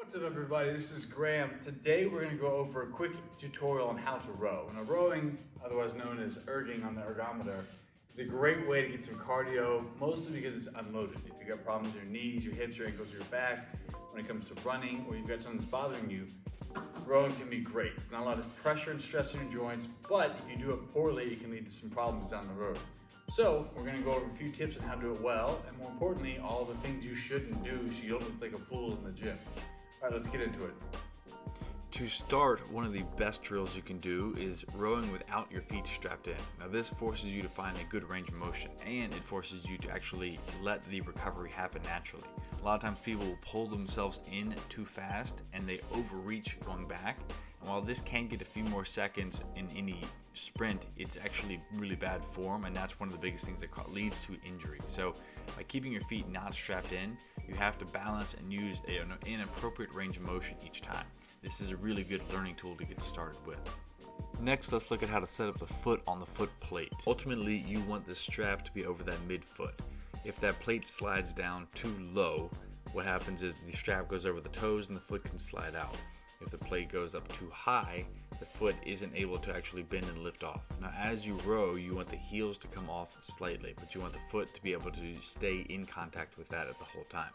What's up everybody, this is Graham. Today we're going to go over a quick tutorial on how to row. Now rowing, otherwise known as erging on the ergometer, is a great way to get some cardio, mostly because it's unloaded. If you've got problems with your knees, your hips, your ankles, your back, when it comes to running, or you've got something that's bothering you, rowing can be great. It's not a lot of pressure and stress in your joints, but if you do it poorly, it can lead to some problems down the road. So we're going to go over a few tips on how to do it well, and more importantly, all the things you shouldn't do so you don't look like a fool in the gym. All right, let's get into it. To start, one of the best drills you can do is rowing without your feet strapped in. Now this forces you to find a good range of motion, and it forces you to actually let the recovery happen naturally. A lot of times people will pull themselves in too fast and they overreach going back. And while this can get a few more seconds in any sprint, it's actually really bad form, and that's one of the biggest things that leads to injury. So by keeping your feet not strapped in, you have to balance and use an appropriate range of motion each time. This is a really good learning tool to get started with. Next, let's look at how to set up the foot on the foot plate. Ultimately, you want the strap to be over that midfoot. If that plate slides down too low, what happens is the strap goes over the toes and the foot can slide out. If the plate goes up too high, the foot isn't able to actually bend and lift off. Now as you row, you want the heels to come off slightly, but you want the foot to be able to stay in contact with that at the whole time.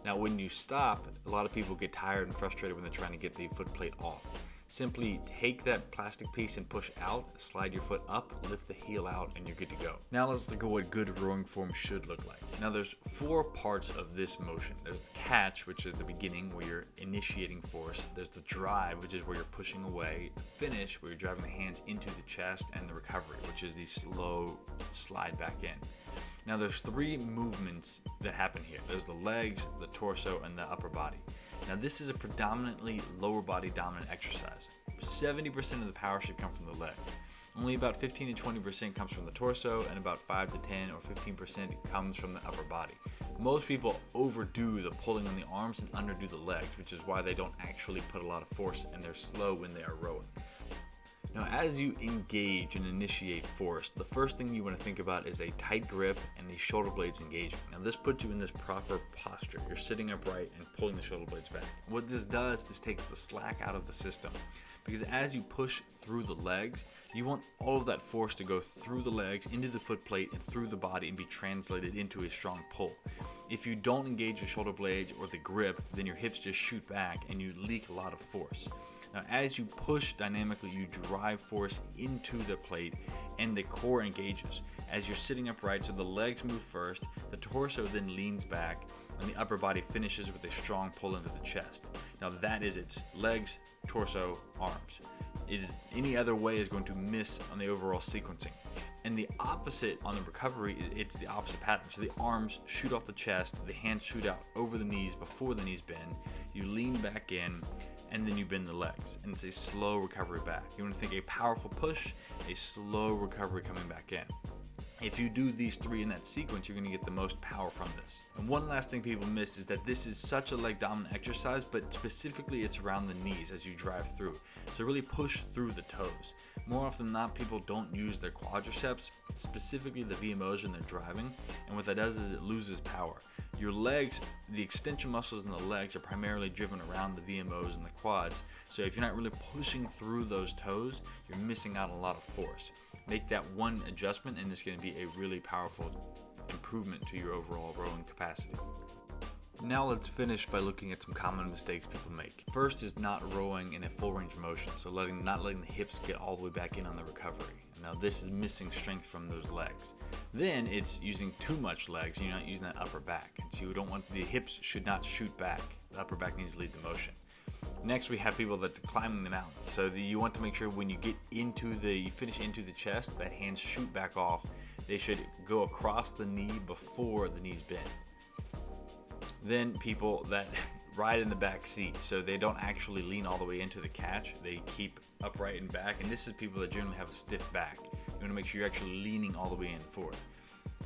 Now when you stop, a lot of people get tired and frustrated when they're trying to get the foot plate off. Simply take that plastic piece and push out, slide your foot up, lift the heel out, and you're good to go. Now let's look at what good rowing form should look like. Now there's four parts of this motion. There's the catch, which is the beginning where you're initiating force. There's the drive, which is where you're pushing away. The finish, where you're driving the hands into the chest, and the recovery, which is the slow slide back in. Now there's three movements that happen here. There's the legs, the torso, and the upper body. Now this is a predominantly lower body dominant exercise. 70% of the power should come from the legs. Only about 15 to 20% comes from the torso, and about 5 to 10 or 15% comes from the upper body. Most people overdo the pulling on the arms and underdo the legs, which is why they don't actually put a lot of force and they're slow when they are rowing. Now as you engage and initiate force, the first thing you want to think about is a tight grip and the shoulder blades engaging. Now this puts you in this proper posture. You're sitting upright and pulling the shoulder blades back. What this does is takes the slack out of the system, because as you push through the legs, you want all of that force to go through the legs, into the foot plate, and through the body and be translated into a strong pull. If you don't engage the shoulder blades or the grip, then your hips just shoot back and you leak a lot of force. Now as you push dynamically, you drive force into the plate and the core engages. As you're sitting upright, so the legs move first, the torso then leans back, and the upper body finishes with a strong pull into the chest. Now that is its legs, torso, arms. Any other way is going to miss on the overall sequencing. And the opposite on the recovery, it's the opposite pattern. So the arms shoot off the chest, the hands shoot out over the knees before the knees bend, you lean back in, and then you bend the legs, and it's a slow recovery back. You want to think a powerful push, a slow recovery coming back in. If you do these three in that sequence, you're going to get the most power from this. And one last thing people miss is that this is such a leg dominant exercise, but specifically it's around the knees as you drive through. So really push through the toes. More often than not, people don't use their quadriceps, specifically the VMOs when they're driving, and what that does is it loses power. Your legs, the extension muscles in the legs are primarily driven around the VMOs and the quads, so if you're not really pushing through those toes, you're missing out on a lot of force. Make that one adjustment and it's going to be a really powerful improvement to your overall rowing capacity. Now let's finish by looking at some common mistakes people make. First is not rowing in a full range of motion, so not letting the hips get all the way back in on the recovery. Now this is missing strength from those legs. Then it's using too much legs, and you're not using that upper back. And so you don't want, the hips should not shoot back. The upper back needs to lead the motion. Next we have people that are climbing the mountain. So you want to make sure when you finish into the chest, that hands shoot back off. They should go across the knee before the knees bend. Then people that ride in the back seat, so they don't actually lean all the way into the catch, they keep upright and back, and this is people that generally have a stiff back. You want to make sure you're actually leaning all the way in forward.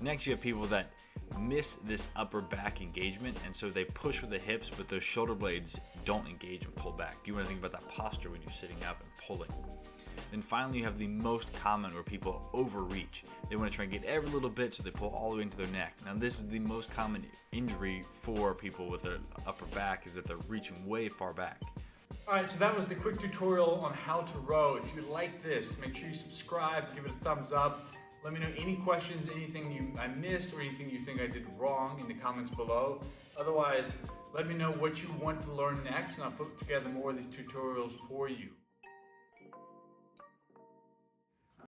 Next you have people that miss this upper back engagement, and so they push with the hips, but those shoulder blades don't engage and pull back. You want to think about that posture when you're sitting up and pulling. Then finally, you have the most common, where people overreach. They want to try and get every little bit, so they pull all the way into their neck. Now this is the most common injury for people with their upper back, is that they're reaching way far back. Alright, so that was the quick tutorial on how to row. If you like this, make sure you subscribe, give it a thumbs up. Let me know any questions, anything I missed, or anything you think I did wrong in the comments below. Otherwise, let me know what you want to learn next, and I'll put together more of these tutorials for you.